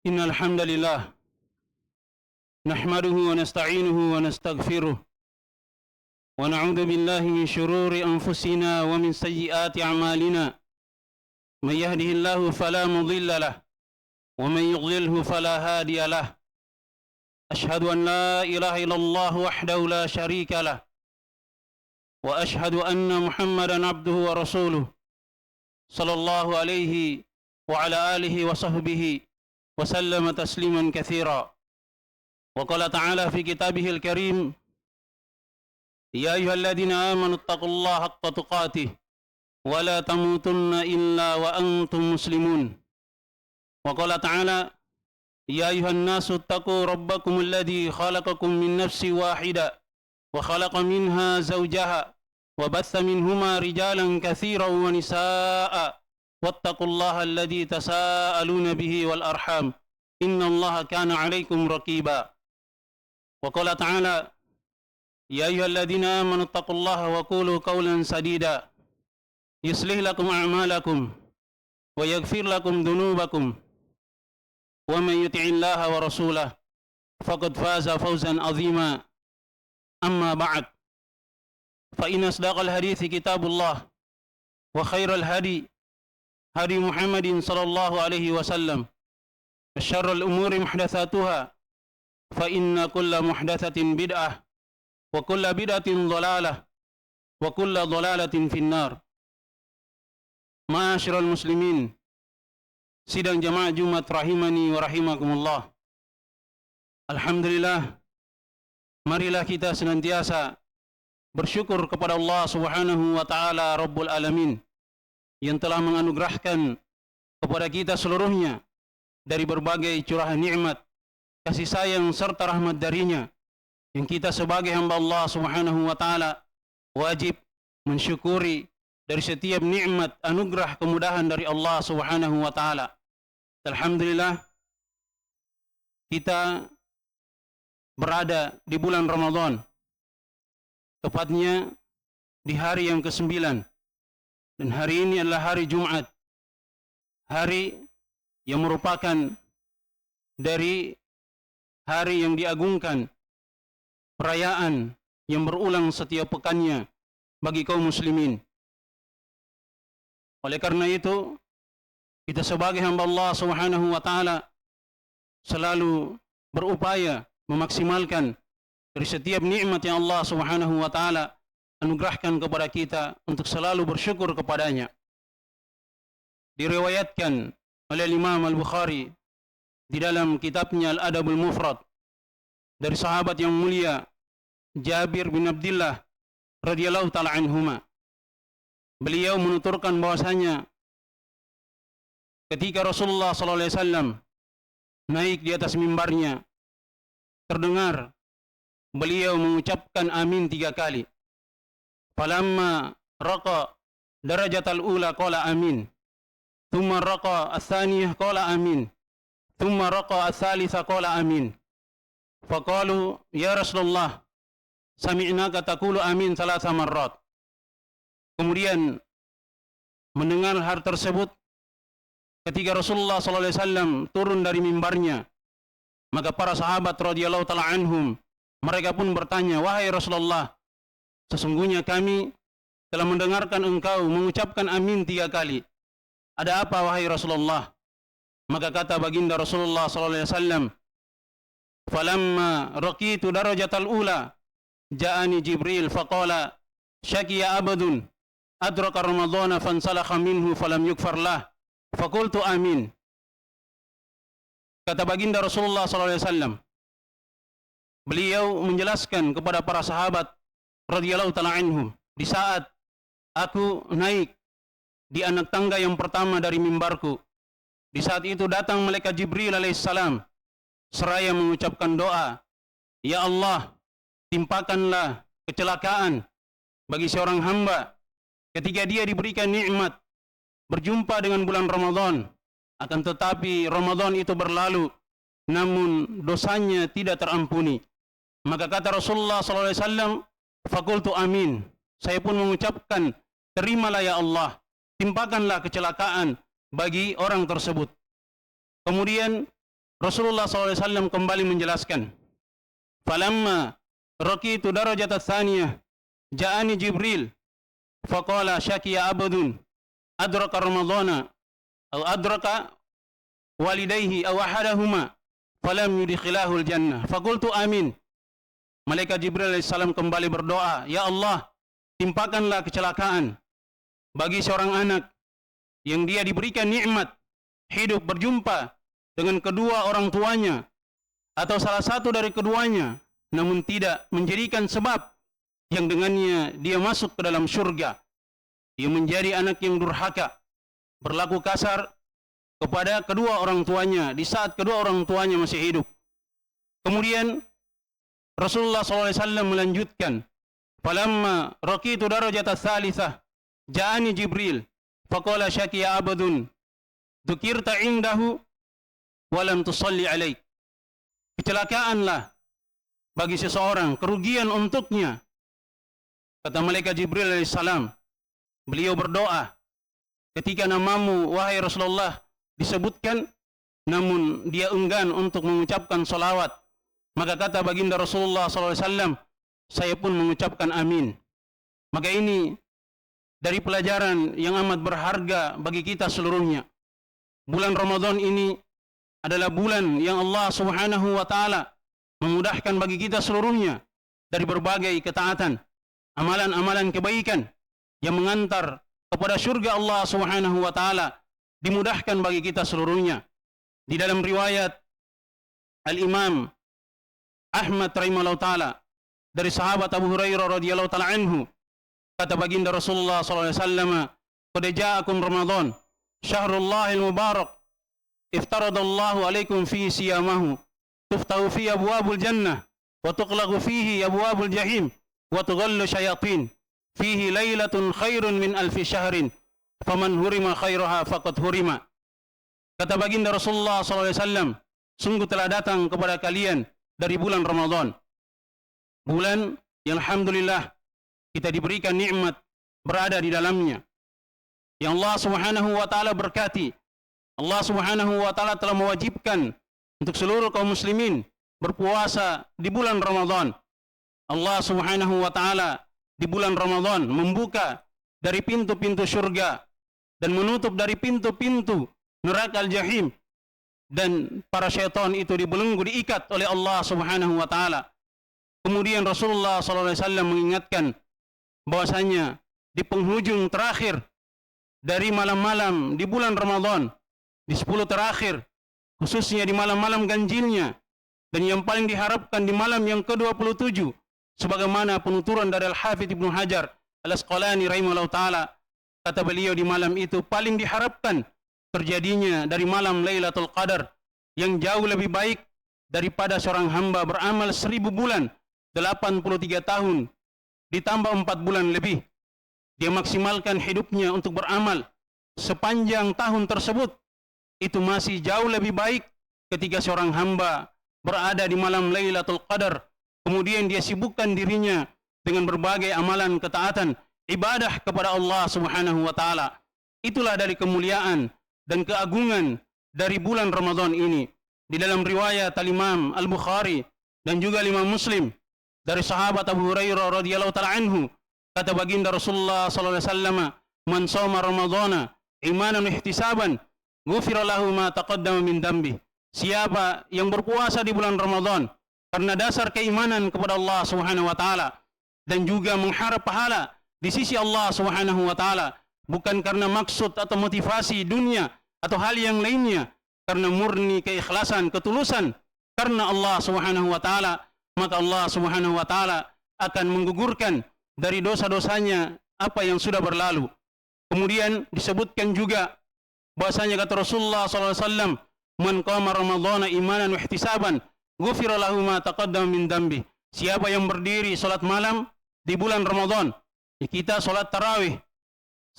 إن الحمد لله نحمده ونستعينه ونستغفره ونعوذ بالله من شرور أنفسنا ومن سيئات أعمالنا. من يهده الله فلا مضل له ومن يضلله فلا هادي له. أشهد أن لا إله إلا الله وحده لا شريك له وأشهد أن محمدا عبده ورسوله صلى الله عليه وعلى آله وصحبه وسلم تسليما كثيرا. وقال تعالى في كتابه الكريم: يا أيها الذين آمنوا اتقوا الله حق تقاته ولا تموتن إلا وأنتم مسلمون. وقال تعالى: يا أيها الناس اتقوا ربكم الذي خلقكم من نفس واحدة وخلق منها زوجها وبث منهما رجالا كثيرا ونساء واتقوا الله الذي تساءلون به والأرحام إن الله كان عليكم رقيبا. وقال تعالى: يا أيها الذين آمنوا اتقوا الله وقولوا قولا سديدا يصلح لكم أعمالكم ويغفر لكم ذنوبكم ومن يطع الله ورسوله فقد فاز فوزا عظيما. أما بعد، فإن أصدق الحديث كتاب الله وخير الهدي هدي محمد صلى الله عليه وسلم وشر الأمور محدثاتها فإن كل محدثة بدعة وكل بدعة ضلالة وكل ضلالة في النار. Ma'asyiral muslimin, sidang jamaah Jumat rahimani wa rahimakumullah. Alhamdulillah, marilah kita senantiasa bersyukur kepada Allah Subhanahu wa taala Rabbul Alamin yang telah menganugerahkan kepada kita seluruhnya dari berbagai curahan nikmat, kasih sayang serta rahmat darinya, yang kita sebagai hamba Allah Subhanahu wa taala wajib mensyukuri dari setiap nikmat, anugerah, kemudahan dari Allah Subhanahu wa taala. Alhamdulillah, kita berada di bulan Ramadan, tepatnya di hari yang ke-9, dan hari ini adalah hari Jumat, hari yang merupakan dari hari yang diagungkan, perayaan yang berulang setiap pekannya bagi kaum muslimin. Oleh karena itu, kita sebagai hamba Allah Subhanahu wa taala selalu berupaya memaksimalkan dari setiap nikmat yang Allah Subhanahu wa taala anugerahkan kepada kita untuk selalu bersyukur kepadanya. Diriwayatkan oleh Imam Al-Bukhari di dalam kitabnya Al-Adabul Mufrad dari sahabat yang mulia Jabir bin Abdullah radhiyallahu taala anhuma. Beliau menuturkan bahwasanya ketika Rasulullah sallallahu alaihi wasallam naik di atas mimbarnya, terdengar beliau mengucapkan amin 3 kali. Falamma raqa darajatal ula qala amin. Thumma raqa ats-tsaniyah qala amin. Thumma raqa ats-tsalitsah qala amin. Faqalu ya Rasulullah, sami'naka taqulu amin 3 marrat. Kemudian mendengar hal tersebut, ketika Rasulullah SAW turun dari mimbarnya, maka para sahabat radhiyallahu taala anhum, mereka pun bertanya, wahai Rasulullah, sesungguhnya kami telah mendengarkan engkau mengucapkan amin 3 kali. Ada apa wahai Rasulullah? Maka kata baginda Rasulullah SAW, falamma raqitu darajatal ula ja'ani Jibril faqala syakiya abadun adraka ramadhana fansalakha minhu falam yukfar lah faqultu amin. Kata baginda Rasulullah SAW, beliau menjelaskan kepada para sahabat radhiyallahu ta'ala anhum, di saat aku naik di anak tangga yang pertama dari mimbarku, di saat itu datang malaikat Jibril alaihissalam seraya mengucapkan doa, ya Allah, timpakanlah kecelakaan bagi seorang hamba ketika dia diberikan nikmat berjumpa dengan bulan Ramadan, akan tetapi Ramadan itu berlalu namun dosanya tidak terampuni. Maka kata Rasulullah SAW, faqultu amin, saya pun mengucapkan, terimalah ya Allah, timpakanlah kecelakaan bagi orang tersebut. Kemudian Rasulullah SAW kembali menjelaskan, falamma raqitu darajat ats-tsaniyah ja'ani Jibril faqala syakiya abdun adraka ramadhana aw adraka walidayhi aw ahadahuma falam yudkhilahul jannah faqultu amin. Malaikat Jibril alaihissalam kembali berdoa, ya Allah, timpakanlah kecelakaan bagi seorang anak yang dia diberikan nikmat hidup berjumpa dengan kedua orang tuanya atau salah satu dari keduanya, namun tidak menjadikan sebab yang dengannya dia masuk ke dalam surga. Dia menjadi anak yang durhaka, berlaku kasar kepada kedua orang tuanya di saat kedua orang tuanya masih hidup. Kemudian Rasulullah SAW melanjutkan, falamma raqitu darajat ats-tsalitsah ja'ani Jibril faqala syakiya abdun dzukirta indahu wa lam tusalli alaik. Kecelakaanlah bagi seseorang, kerugian untuknya. Kata malaikat Jibril alaihissalam, beliau berdoa, ketika namamu wahai Rasulullah disebutkan, namun dia enggan untuk mengucapkan salawat. Maka kata baginda Rasulullah SAW, saya pun mengucapkan amin. Maka ini dari pelajaran yang amat berharga bagi kita seluruhnya. Bulan Ramadan ini adalah bulan yang Allah Subhanahu wa taala memudahkan bagi kita seluruhnya dari berbagai ketaatan, amalan-amalan kebaikan yang mengantar kepada surga Allah Subhanahu wa taala dimudahkan bagi kita seluruhnya. Di dalam riwayat Al-Imam Ahmad rahimahullah taala dari sahabat Abu Hurairah radhiyallahu taala anhu, kata baginda Rasulullah sallallahu alaihi wasallam, "Qad ja'akum Ramadan, syahrullahil mubarak, iftaradallahu alaikum fi siyamahu, tuftahu fi abwabul jannah, wa tuqlaqu fihi abwabul jahim, wa tughallu syayatin, fihi lailatun khairun min alfi syahrin, faman hurima khairaha faqad hurima." Kata baginda Rasulullah sallallahu alaihi wasallam, sungguh telah datang kepada kalian dari bulan Ramadan, bulan yang alhamdulillah kita diberikan nikmat berada di dalamnya, yang Allah Subhanahu wa taala berkati. Allah Subhanahu wa taala telah mewajibkan untuk seluruh kaum muslimin berpuasa di bulan Ramadan. Allah Subhanahu wa taala di bulan Ramadan membuka dari pintu-pintu surga dan menutup dari pintu-pintu neraka al-jahim, dan para syaitan itu dibelenggu, diikat oleh Allah Subhanahu wa taala. Kemudian Rasulullah sallallahu alaihi wasallam mengingatkan bahwasanya di penghujung terakhir dari malam-malam di bulan Ramadan, di 10 terakhir, khususnya di malam-malam ganjilnya, dan yang paling diharapkan di malam yang ke-27, sebagaimana penuturan dari Al-Hafidz Ibnu Hajar Al-Asqalani rahimahullah ta'ala, kata beliau di malam itu paling diharapkan terjadinya dari malam Lailatul Qadar, yang jauh lebih baik daripada seorang hamba beramal 1000 bulan, 83 tahun, ditambah 4 bulan lebih. Dia maksimalkan hidupnya untuk beramal sepanjang tahun tersebut. Itu masih jauh lebih baik ketika seorang hamba berada di malam Lailatul Qadar, kemudian dia sibukkan dirinya dengan berbagai amalan ketaatan, ibadah kepada Allah Subhanahu wa taala. Itulah dari kemuliaan dan keagungan dari bulan Ramadan ini. Di dalam riwayat Al-Imam Al-Bukhari dan juga Imam Muslim dari sahabat Abu Hurairah radhiyallahu ta'ala anhu, kata baginda Rasulullah sallallahu alaihi wasallam, "Man shoma Ramadhana imanan ihtisaban, ghufira lahu ma taqaddama min dambi." Siapa yang berpuasa di bulan Ramadan karena dasar keimanan kepada Allah Subhanahu wa taala dan juga mengharap pahala di sisi Allah Subhanahu wa taala, bukan karena maksud atau motivasi dunia atau hal yang lainnya, karena murni keikhlasan, ketulusan karena Allah Subhanahu wa taala, maka Allah Subhanahu wa taala akan menggugurkan dari dosa-dosanya apa yang sudah berlalu. Kemudian disebutkan juga bahasanya kata Rasulullah sallallahu alaihi wasallam, "Man qama ramadhana imanan wa ihtisaban, ghufira lahu ma taqaddama min dambi." Siapa yang berdiri salat malam di bulan Ramadan, kita salat tarawih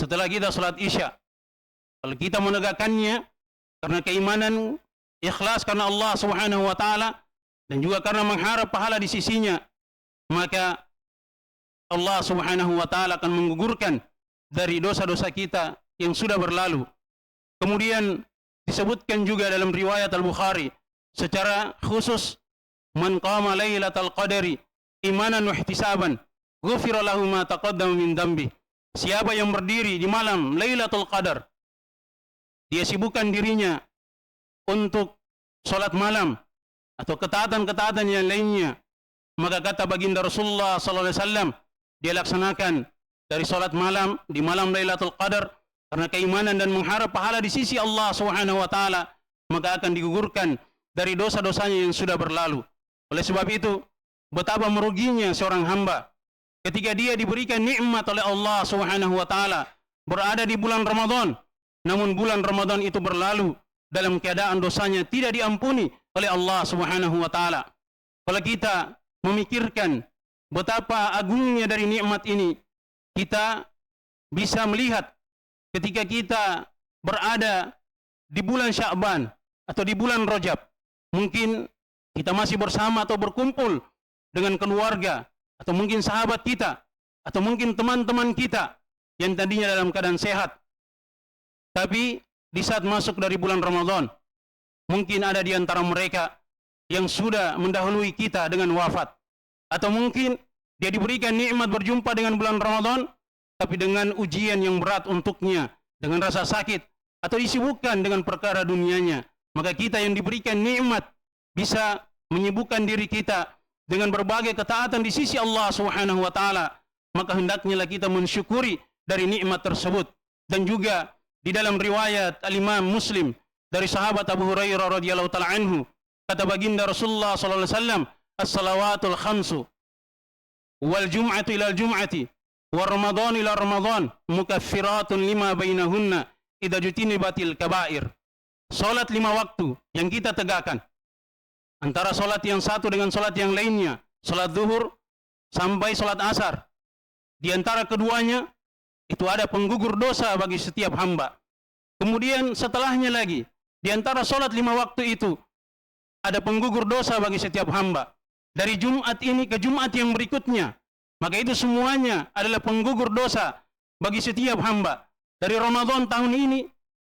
setelah kita salat Isya, kalau kita menegakkannya karena keimanan, ikhlas karena Allah Subhanahu wa taala dan juga karena mengharap pahala di sisinya, maka Allah Subhanahu wa taala akan menggugurkan dari dosa-dosa kita yang sudah berlalu. Kemudian disebutkan juga dalam riwayat Al-Bukhari, secara khusus, man qama lailatal qadari imanan wa ihtisaban ghufira lahu ma taqaddama min dambi. Siapa yang berdiri di malam Lailatul Qadar, dia sibukkan dirinya untuk salat malam atau ketaatan-ketaatan yang lainnya, maka kata baginda Rasulullah sallallahu alaihi wasallam, dia laksanakan dari salat malam di malam Lailatul Qadar karena keimanan dan mengharap pahala di sisi Allah Subhanahu wa taala, maka akan digugurkan dari dosa-dosanya yang sudah berlalu. Oleh sebab itu, betapa meruginya seorang hamba ketika dia diberikan nikmat oleh Allah Subhanahu wa taala berada di bulan Ramadan, namun bulan Ramadan itu berlalu dalam keadaan dosanya tidak diampuni oleh Allah Subhanahu wa taala. Kalau kita memikirkan betapa agungnya dari nikmat ini, kita bisa melihat ketika kita berada di bulan Sya'ban atau di bulan Rajab, mungkin kita masih bersama atau berkumpul dengan keluarga, atau mungkin sahabat kita, atau mungkin teman-teman kita yang tadinya dalam keadaan sehat. Tapi di saat masuk dari bulan Ramadan, mungkin ada di antara mereka yang sudah mendahului kita dengan wafat. Atau mungkin dia diberikan nikmat berjumpa dengan bulan Ramadan, tapi dengan ujian yang berat untuknya, dengan rasa sakit, atau disibukkan dengan perkara dunianya. Maka kita yang diberikan nikmat bisa menyibukkan diri kita dengan berbagai ketaatan di sisi Allah Subhanahu wa taala, maka hendaknya kita mensyukuri dari nikmat tersebut. Dan juga di dalam riwayat Al-Imam Muslim dari sahabat Abu Hurairah radhiyallahu taala anhu, kata baginda Rasulullah sallallahu alaihi wasallam, as-salawatul khamsu wal jum'atu ila al-jum'ati wa ramadan ila ramadan mukaffiratun lima bainahunna idza jutinibatil kaba'ir. Salat 5 waktu yang kita tegakkan, antara salat yang satu dengan salat yang lainnya, salat zuhur sampai salat asar, di antara keduanya itu ada penggugur dosa bagi setiap hamba. Kemudian setelahnya lagi, di antara salat 5 waktu itu ada penggugur dosa bagi setiap hamba. Dari Jumat ini ke Jumat yang berikutnya, maka itu semuanya adalah penggugur dosa bagi setiap hamba. Dari Ramadan tahun ini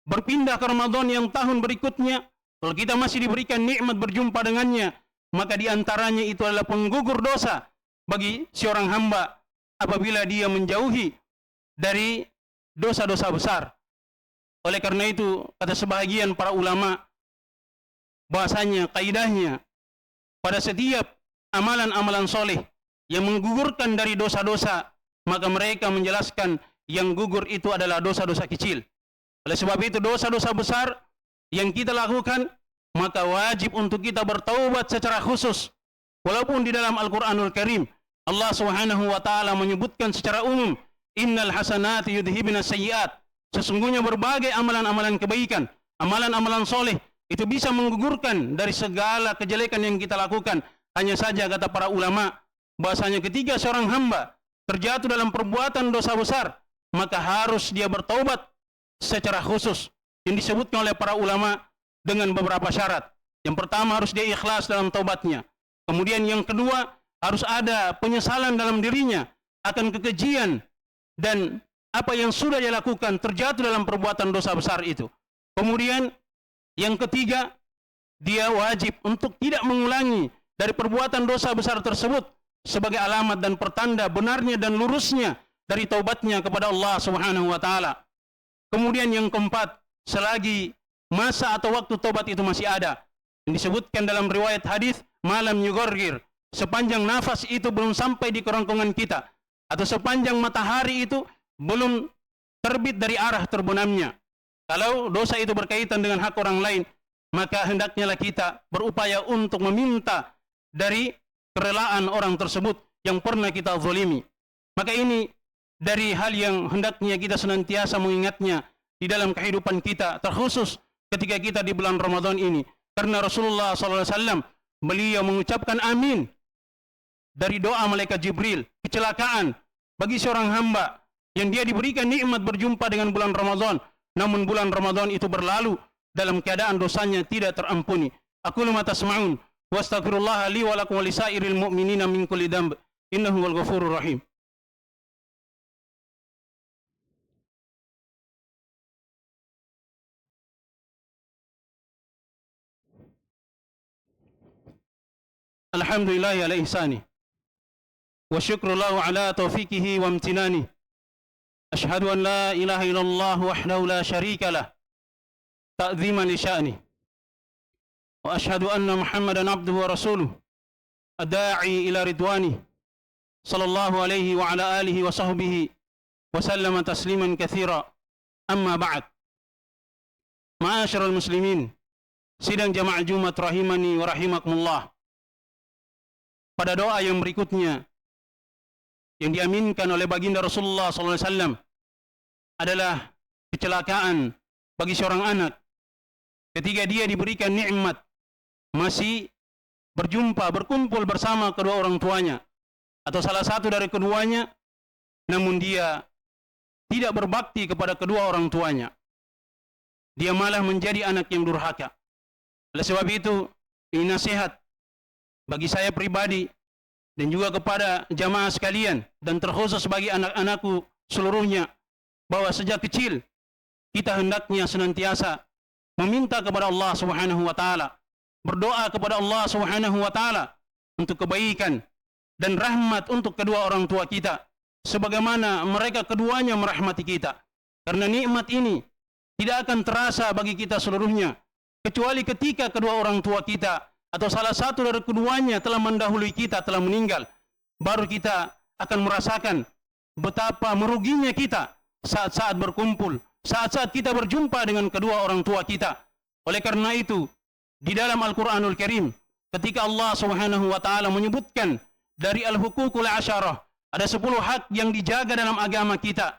berpindah ke Ramadan yang tahun berikutnya, kalau kita masih diberikan nikmat berjumpa dengannya, maka di antaranya itu adalah penggugur dosa bagi seorang hamba apabila dia menjauhi dari dosa-dosa besar. Oleh karena itu, kata sebahagian para ulama, bahasanya, kaidahnya, pada setiap amalan-amalan soleh yang menggugurkan dari dosa-dosa, maka mereka menjelaskan yang gugur itu adalah dosa-dosa kecil. Oleh sebab itu, dosa-dosa besar yang kita lakukan, maka wajib untuk kita bertaubat secara khusus. Walaupun di dalam Al-Quranul Karim, Allah Subhanahu wa ta'ala menyebutkan secara umum, innal hasanati yudhibna sayyiat. Sesungguhnya berbagai amalan-amalan kebaikan, amalan-amalan soleh, itu bisa menggugurkan dari segala kejelekan yang kita lakukan. Hanya saja kata para ulama, bahasanya ketika seorang hamba terjatuh dalam perbuatan dosa besar, maka harus dia bertaubat secara khusus yang disebutkan oleh para ulama dengan beberapa syarat. Yang pertama, harus dia ikhlas dalam taubatnya. Kemudian yang kedua, harus ada penyesalan dalam dirinya akan kekejian dan apa yang sudah dia lakukan terjatuh dalam perbuatan dosa besar itu. Kemudian yang ketiga, dia wajib untuk tidak mengulangi dari perbuatan dosa besar tersebut sebagai alamat dan pertanda benarnya dan lurusnya dari taubatnya kepada Allah Subhanahu wa taala. Kemudian yang keempat, selagi masa atau waktu taubat itu masih ada, yang disebutkan dalam riwayat hadis, malam yughargir, sepanjang nafas itu belum sampai di kerongkongan kita, atau sepanjang matahari itu belum terbit dari arah terbenamnya. Kalau dosa itu berkaitan dengan hak orang lain, maka hendaknya kita berupaya untuk meminta dari kerelaan orang tersebut yang pernah kita zalimi. Maka ini dari hal yang hendaknya kita senantiasa mengingatnya di dalam kehidupan kita, terkhusus ketika kita di bulan Ramadan ini. Karena Rasulullah SAW, beliau mengucapkan amin dari doa malaikat Jibril, kecelakaan bagi seorang hamba yang dia diberikan nikmat berjumpa dengan bulan Ramadan, namun bulan Ramadan itu berlalu dalam keadaan dosanya tidak terampuni. Aqulu ma tasma'un wa astaghfirullah li wa lakum wa lisairil mu'minina min kulli dhanb innahu wal ghafurur rahim. Alhamdulillahi ala ihsani. Wa syukrullahu ala taufiqihi wa amtinani. Ashhadu an la ilaha illallah wahdahu la syarika lah. Ta'ziman li sya'ni. Wa ashhadu anna Muhammadan abduhu wa rasuluh. Ad-da'i ila ridwani. Sallallahu alaihi wa ala alihi wa sahbihi. Wa sallama tasliman katsira. Amma ba'd. Ma'asyiral muslimin. Sidang jamaah Jumat rahimani wa rahimakumullah. Pada doa yang berikutnya yang diaminkan oleh baginda Rasulullah SAW adalah kecelakaan bagi seorang anak ketika dia diberikan nikmat masih berkumpul bersama kedua orang tuanya atau salah satu dari keduanya, namun dia tidak berbakti kepada kedua orang tuanya. Dia malah menjadi anak yang durhaka. Oleh sebab itu, ini nasihat bagi saya pribadi dan juga kepada jamaah sekalian dan terkhusus bagi anak-anakku seluruhnya, bahwa sejak kecil kita hendaknya senantiasa meminta kepada Allah Subhanahu wa taala, berdoa kepada Allah Subhanahu wa taala untuk kebaikan dan rahmat untuk kedua orang tua kita sebagaimana mereka keduanya merahmati kita. Karena nikmat ini tidak akan terasa bagi kita seluruhnya kecuali ketika kedua orang tua kita atau salah satu dari keduanya telah mendahului kita, telah meninggal. Baru kita akan merasakan betapa meruginya kita saat-saat berkumpul, saat-saat kita berjumpa dengan kedua orang tua kita. Oleh karena itu, di dalam Al-Quranul Karim, ketika Allah Subhanahu wa ta'ala menyebutkan dari al-hukukul asyarah, ada 10 hak yang dijaga dalam agama kita.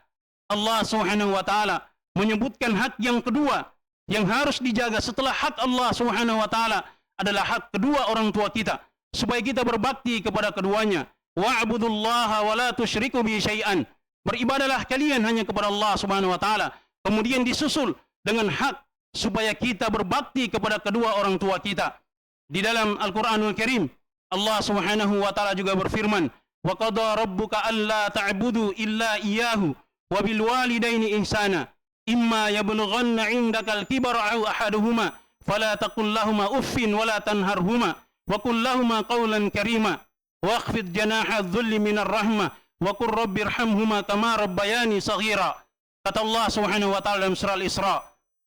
Allah Subhanahu wa ta'ala menyebutkan hak yang kedua yang harus dijaga setelah hak Allah Subhanahu wa ta'ala adalah hak kedua orang tua kita, supaya kita berbakti kepada keduanya. Wa'budullaha wa la tusyriku bihi syai'an. Beribadahlah kalian hanya kepada Allah Subhanahu wa taala. Kemudian disusul dengan hak supaya kita berbakti kepada kedua orang tua kita. Di dalam Al-Qur'anul Karim, Allah Subhanahu wa taala juga berfirman, "Wa qada rabbuka alla ta'budu illa iyyahu wa bil walidaini ihsana. Imma yablughanna 'indakal kibara aw ahaduhuma fala taqul lahumā uffin wa la tanharhumā wa qul lahumā qawlan karīmā wakhfid janāha adh-dhulli minar rahmah wa qur rabbirhamhumā kamā rabbayānī shaghīrā." Kata Allah Subhanahu wa taala dalam surah Al-Isra,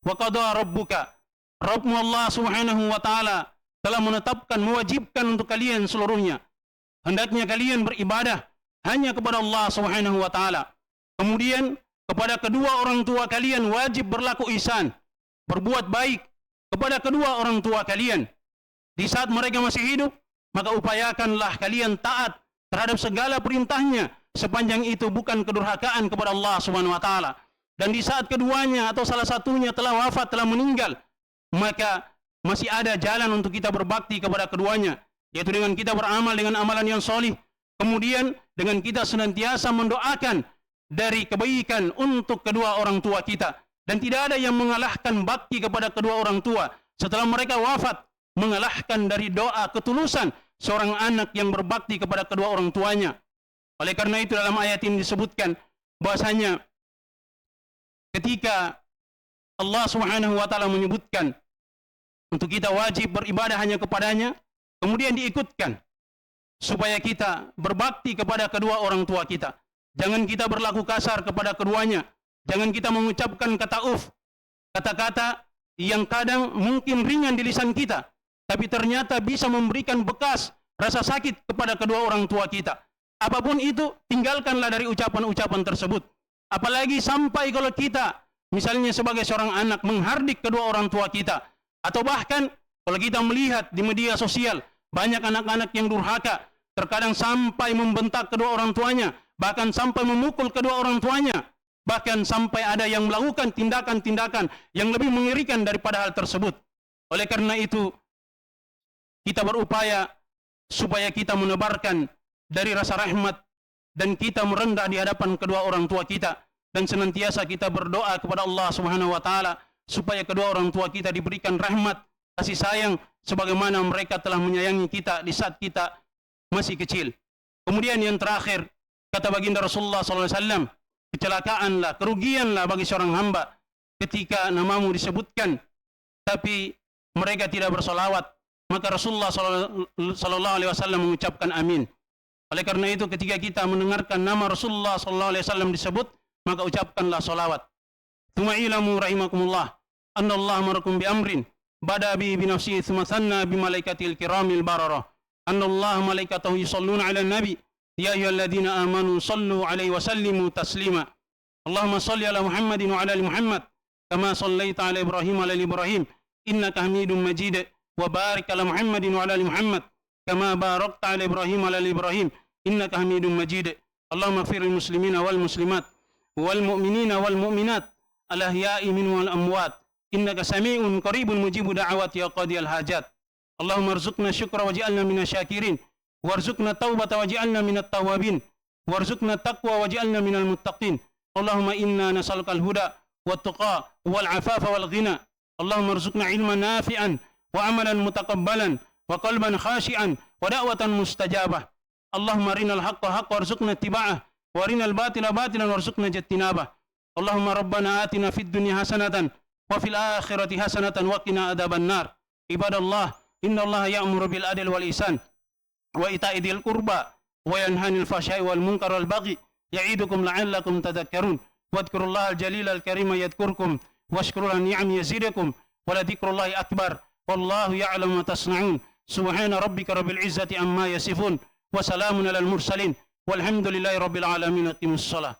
"Wa qada rabbuka." Rabbmu Allah Subhanahu wa taala telah menetapkan, mewajibkan untuk kalian seluruhnya, hendaknya kalian beribadah hanya kepada Allah Subhanahu wa taala. Kemudian kepada kedua orang tua kalian wajib berlaku ihsan, berbuat baik kepada kedua orang tua kalian. Di saat mereka masih hidup, maka upayakanlah kalian taat terhadap segala perintahnya, sepanjang itu bukan kedurhakaan kepada Allah Subhanahu wa taala. Dan di saat keduanya atau salah satunya telah wafat, telah meninggal, maka masih ada jalan untuk kita berbakti kepada keduanya, yaitu dengan kita beramal dengan amalan yang solih, kemudian dengan kita senantiasa mendoakan dari kebaikan untuk kedua orang tua kita. Dan tidak ada yang mengalahkan bakti kepada kedua orang tua setelah mereka wafat, mengalahkan dari doa ketulusan seorang anak yang berbakti kepada kedua orang tuanya. Oleh karena itu dalam ayat ini disebutkan bahasanya ketika Allah Subhanahu wa taala menyebutkan untuk kita wajib beribadah hanya kepadanya, kemudian diikutkan supaya kita berbakti kepada kedua orang tua kita. Jangan kita berlaku kasar kepada keduanya. Jangan kita mengucapkan kata kata-kata yang kadang mungkin ringan di lisan kita, tapi ternyata bisa memberikan bekas rasa sakit kepada kedua orang tua kita. Apapun itu, tinggalkanlah dari ucapan-ucapan tersebut. Apalagi sampai kalau kita, misalnya sebagai seorang anak, menghardik kedua orang tua kita. Atau bahkan, kalau kita melihat di media sosial, banyak anak-anak yang durhaka, terkadang sampai membentak kedua orang tuanya, bahkan sampai memukul kedua orang tuanya. Bahkan sampai ada yang melakukan tindakan-tindakan yang lebih mengerikan daripada hal tersebut. Oleh karena itu, kita berupaya supaya kita menebarkan dari rasa rahmat dan kita merendah di hadapan kedua orang tua kita, dan senantiasa kita berdoa kepada Allah Subhanahu wa taala supaya kedua orang tua kita diberikan rahmat, kasih sayang sebagaimana mereka telah menyayangi kita di saat kita masih kecil. Kemudian yang terakhir, kata baginda Rasulullah SAW, kecelakaanlah, kerugianlah bagi seorang hamba ketika namamu disebutkan, tapi mereka tidak bersolawat, maka Rasulullah sallallahu alaihi wasallam mengucapkan amin. Oleh karena itu ketika kita mendengarkan nama Rasulullah sallallahu alaihi wasallam disebut, maka ucapkanlah salawat. Tsumma ilamu rahimakumullah anna Allah amarakum bi amrin bada bi nafsihi tsumma sanna bi malaikatil kiramil bararah. Anna Allah malaikatahu yusalluna 'alan nabi ya ayyuhalladzina amanu sallu 'alaihi wa sallimu taslima. Allahumma salli ala Muhammadin wa ala ali Muhammad kama sallaita ala Ibrahim wa ala ali Ibrahim innaka Hamidum Majid wa barik ala Muhammadin wa ala ali Muhammad kama barakta ala Ibrahim wa ala ali Ibrahim innaka Hamidum Majid. Allahumma ighfir lil muslimina wal muslimat wal mu'minina wal mu'minat al ahya'i minhum wal amwat innaka sami'un qaribun mujibu da'awati ya qadiyal hajat. Allahumma arzuqna syukra waj'alna minasyakirin warzuqna taubata waj'alna minat tawabin warzuqna taqwa waj'alna minal muttaqin. Allahumma inna nas'aluka al-huda wat-tuqa wal-'afafa wal-ghina. Allahumma arzuqna ilman nafi'an wa amalan mutaqabbalan wa qalban khashi'an wa da'watan mustajabah. Allahumma arinal haqqa haqqan warzuqna ittiba'ah wa arinal batila batilan warzuqna ijtinabah. Allahumma rabbana atina fid dunya hasanatan wa fil akhirati hasanatan wa qina adzaban nar. Ibadallah, innallaha ya'muru bil adli wal ihsan wa ita'i dzil qurba wa yanha 'anil fahsya'i wal munkar wal baghi ya'idukum la'allakum tadhakkarun. Wadhkurullahal jalilal karima yadhkurkum washkuru an ni'ami yazidakum wa la dzikrullahi akbar wallahu ya'lamu ma tasna'un. Subhana rabbika rabbil izzati amma yasifun wa salamun alal mursalin walhamdulillahi rabbil alamin. Aqimus shalah.